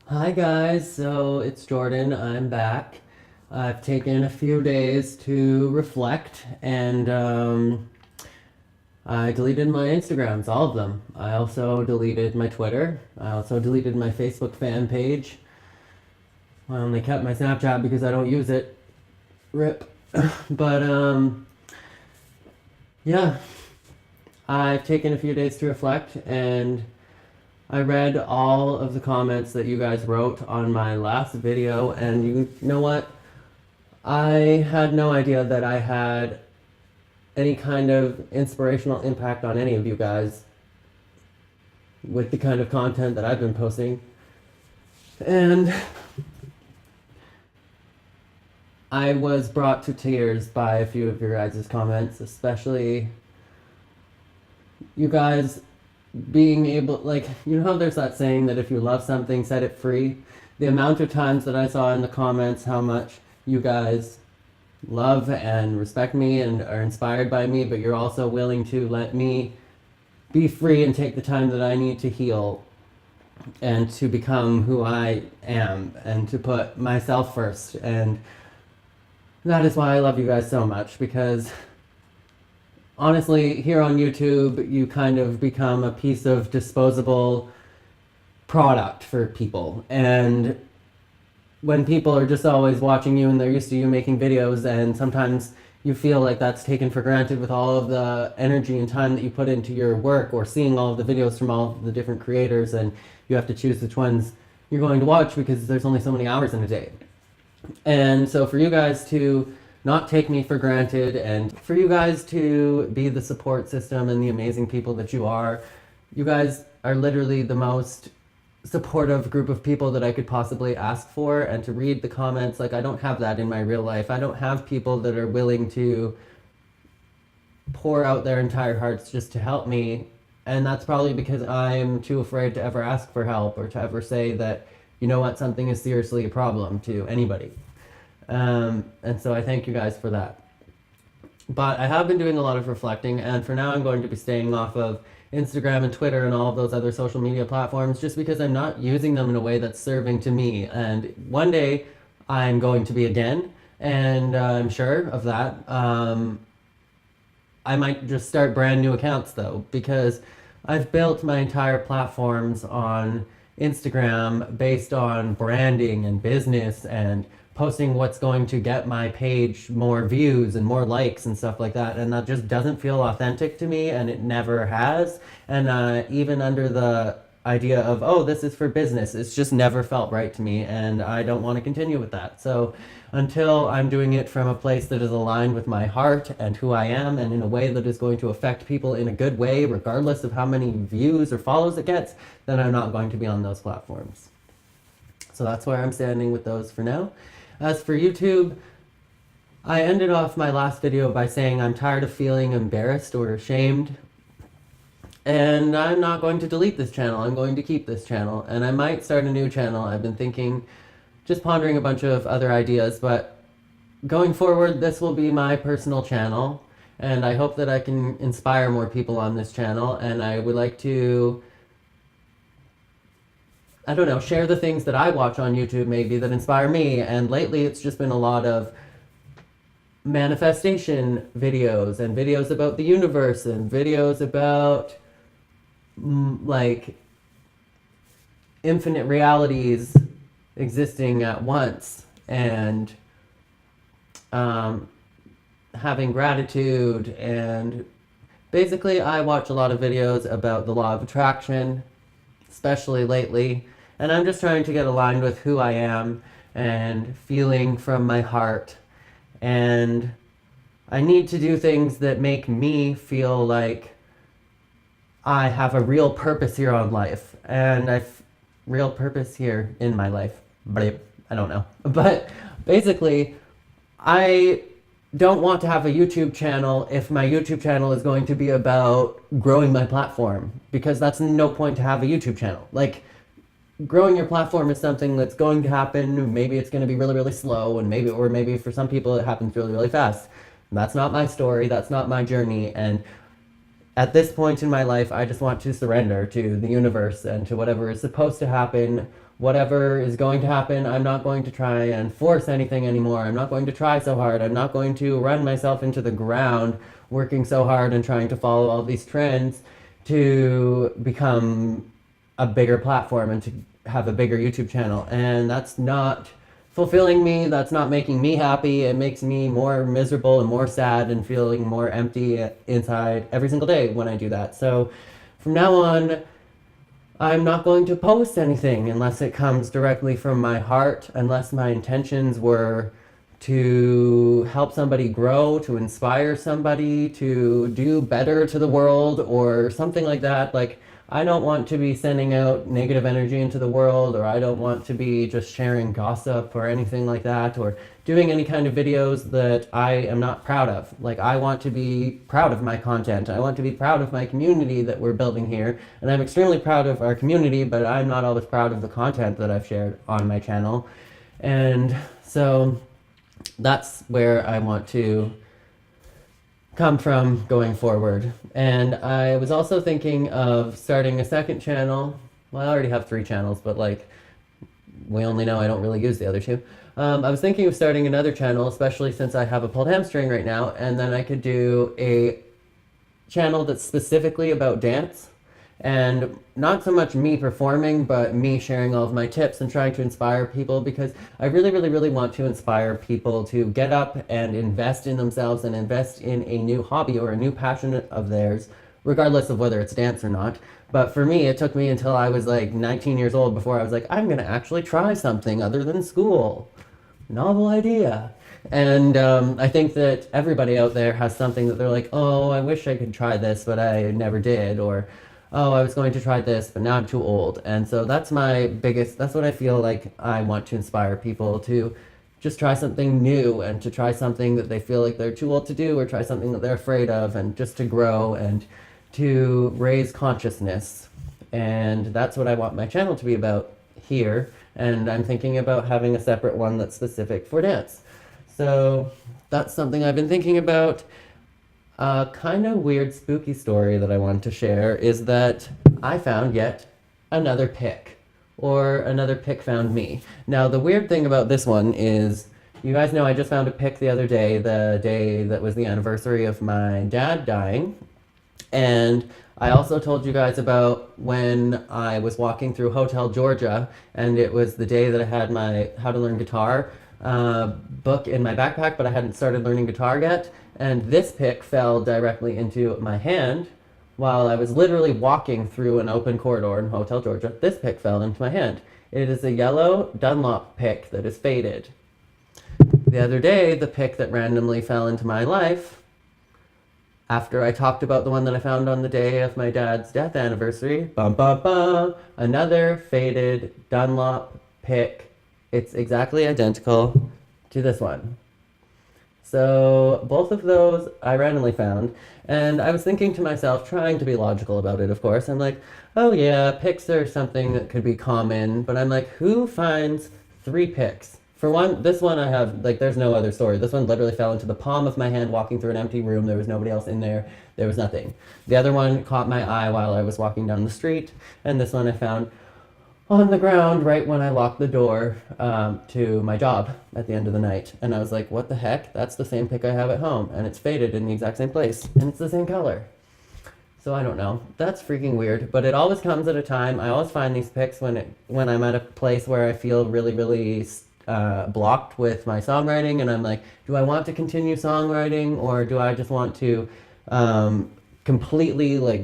Hi guys, so it's Jordan. I'm back. I've taken a few days to reflect and I deleted my Instagrams, all of them. I also deleted my Twitter. I also deleted my Facebook fan page. I only kept my Snapchat because I don't use it. RIP. But yeah, I've taken a few days to reflect and I read all of the comments that you guys wrote on my last video, and you know what? I had no idea that I had any kind of inspirational impact on any of you guys with the kind of content that I've been posting. And I was brought to tears by a few of your guys' comments, especially you guys being able, like, you know how there's that saying that if you love something, set it free? The amount of times that I saw in the comments how much you guys love and respect me and are inspired by me, but you're also willing to let me be free and take the time that I need to heal and to become who I am and to put myself first. And that is why I love you guys so much, because honestly, here on YouTube, you kind of become a piece of disposable product for people. And when people are just always watching you and they're used to you making videos, and sometimes you feel like that's taken for granted with all of the energy and time that you put into your work, or seeing all of the videos from all of the different creators, and you have to choose which ones you're going to watch because there's only so many hours in a day. And so for you guys to not take me for granted, and for you guys to be the support system and the amazing people that you guys are literally the most supportive group of people that I could possibly ask for. And to read the comments, like, I don't have that in my real life. I don't have people that are willing to pour out their entire hearts just to help me. And that's probably because I'm too afraid to ever ask for help or to ever say that, you know what, something is seriously a problem to anybody. And so I thank you guys for that. But I have been doing a lot of reflecting, and for now I'm going to be staying off of Instagram and Twitter and all of those other social media platforms, just because I'm not using them in a way that's serving to me. And one day I'm going to be again, and I'm sure of that. I might just start brand new accounts though, because I've built my entire platforms on Instagram based on branding and business and posting what's going to get my page more views and more likes and stuff like that. And that just doesn't feel authentic to me, and it never has. And even under the idea of, oh, this is for business, it's just never felt right to me, and I don't want to continue with that. So until I'm doing it from a place that is aligned with my heart and who I am, and in a way that is going to affect people in a good way, regardless of how many views or follows it gets, then I'm not going to be on those platforms. So that's where I'm standing with those for now. As for YouTube, I ended off my last video by saying I'm tired of feeling embarrassed or ashamed, and I'm not going to delete this channel. I'm going to keep this channel, and I might start a new channel. I've been thinking, just pondering a bunch of other ideas, but going forward, this will be my personal channel, and I hope that I can inspire more people on this channel, and I would like to, I don't know, share the things that I watch on YouTube maybe that inspire me. And lately it's just been a lot of manifestation videos and videos about the universe and videos about like infinite realities existing at once, and having gratitude. And basically I watch a lot of videos about the law of attraction, especially lately, and I'm just trying to get aligned with who I am and feeling from my heart. And I need to do things that make me feel like I have a real purpose here on life, and real purpose here in my life. But I don't know. But basically, I don't want to have a YouTube channel if my YouTube channel is going to be about growing my platform, because that's no point to have a YouTube channel. Like, growing your platform is something that's going to happen. Maybe it's going to be really, really slow, and maybe for some people it happens really, really fast. That's not my story. That's not my journey. And at this point in my life, I just want to surrender to the universe and to whatever is supposed to happen whatever is going to happen, I'm not going to try and force anything anymore. I'm not going to try so hard. I'm not going to run myself into the ground working so hard and trying to follow all these trends to become a bigger platform and to have a bigger YouTube channel. And that's not fulfilling me. That's not making me happy. It makes me more miserable and more sad and feeling more empty inside every single day when I do that. So from now on, I'm not going to post anything unless it comes directly from my heart, unless my intentions were to help somebody grow, to inspire somebody, to do better to the world, or something like that. Like, I don't want to be sending out negative energy into the world, or I don't want to be just sharing gossip or anything like that, or doing any kind of videos that I am not proud of. Like, I want to be proud of my content. I want to be proud of my community that we're building here. And I'm extremely proud of our community, but I'm not always proud of the content that I've shared on my channel. And so that's where I want to come from going forward. And I was also thinking of starting a second channel. Well, I already have 3 channels, but like, we only know I don't really use the other 2. I was thinking of starting another channel, especially since I have a pulled hamstring right now, and then I could do a channel that's specifically about dance. And not so much me performing, but me sharing all of my tips and trying to inspire people, because I really, really, really want to inspire people to get up and invest in themselves and invest in a new hobby or a new passion of theirs, regardless of whether it's dance or not. But for me, it took me until I was like 19 years old before I was like, I'm going to actually try something other than school. Novel idea. And I think that everybody out there has something that they're like, oh, I wish I could try this, but I never did. Or, oh, I was going to try this, but now I'm too old. And so that's what I feel like I want to inspire people to just try something new, and to try something that they feel like they're too old to do, or try something that they're afraid of, and just to grow and to raise consciousness. And that's what I want my channel to be about here. And I'm thinking about having a separate one that's specific for dance. So that's something I've been thinking about. A kind of weird, spooky story that I wanted to share is that I found yet another pic, or another pic found me. Now, the weird thing about this one is, you guys know I just found a pic the other day, the day that was the anniversary of my dad dying. And I also told you guys about when I was walking through Hotel Georgia, and it was the day that I had my How to Learn Guitar book in my backpack, but I hadn't started learning guitar yet. And this pic fell directly into my hand while I was literally walking through an open corridor in Hotel Georgia. This pic fell into my hand. It is a yellow Dunlop pic that is faded. The other day, the pic that randomly fell into my life, after I talked about the one that I found on the day of my dad's death anniversary, another faded Dunlop pic. It's exactly identical to this one. So both of those I randomly found, and I was thinking to myself, trying to be logical about it, of course. I'm like, oh yeah, pics are something that could be common, but I'm like, who finds 3 pics? For one, this one I have, like, there's no other story. This one literally fell into the palm of my hand walking through an empty room. There was nobody else in there. There was nothing. The other one caught my eye while I was walking down the street, and this one I found on the ground right when I locked the door to my job at the end of the night. And I was like, what the heck? That's the same pic I have at home, and it's faded in the exact same place, and it's the same color. So I don't know. That's freaking weird, but it always comes at a time. I always find these pics when I'm at a place where I feel really, really blocked with my songwriting, and I'm like, do I want to continue songwriting, or do I just want to completely like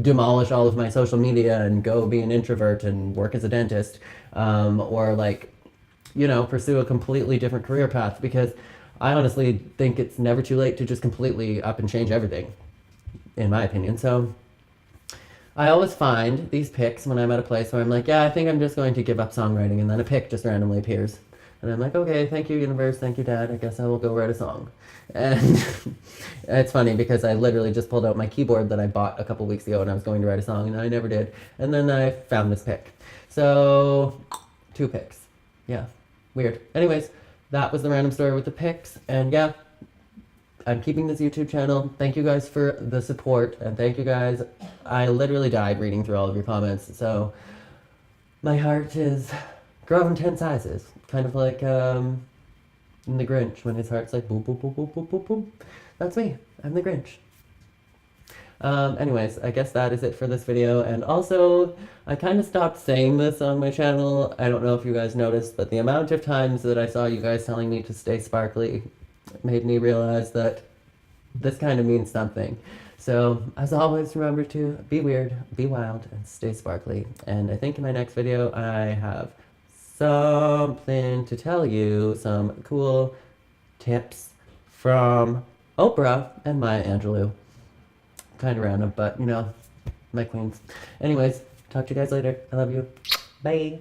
demolish all of my social media and go be an introvert and work as a dentist, or like, you know, pursue a completely different career path? Because I honestly think it's never too late to just completely up and change everything, in my opinion. So I always find these pics when I'm at a place where I'm like, yeah, I think I'm just going to give up songwriting, and then a pic just randomly appears. And I'm like, okay, thank you, universe, thank you, Dad, I guess I will go write a song. And it's funny because I literally just pulled out my keyboard that I bought a couple weeks ago, and I was going to write a song, and I never did. And then I found this pic. So, 2 pics. Yeah, weird. Anyways, that was the random story with the pics, and yeah, I'm keeping this YouTube channel. Thank you guys for the support, and thank you guys. I literally died reading through all of your comments, so my heart is grown 10 sizes. Kind of like in The Grinch when his heart's like boom, boom, boom, boom, boom, boom, boom. That's me. I'm the Grinch. Anyways, I guess that is it for this video. And also, I kind of stopped saying this on my channel. I don't know if you guys noticed, but the amount of times that I saw you guys telling me to stay sparkly made me realize that this kind of means something. So, as always, remember to be weird, be wild, and stay sparkly. And I think in my next video, I have something to tell you, some cool tips from Oprah and Maya Angelou. Kind of random, but you know, my queens. Anyways, talk to you guys later. I love you. Bye.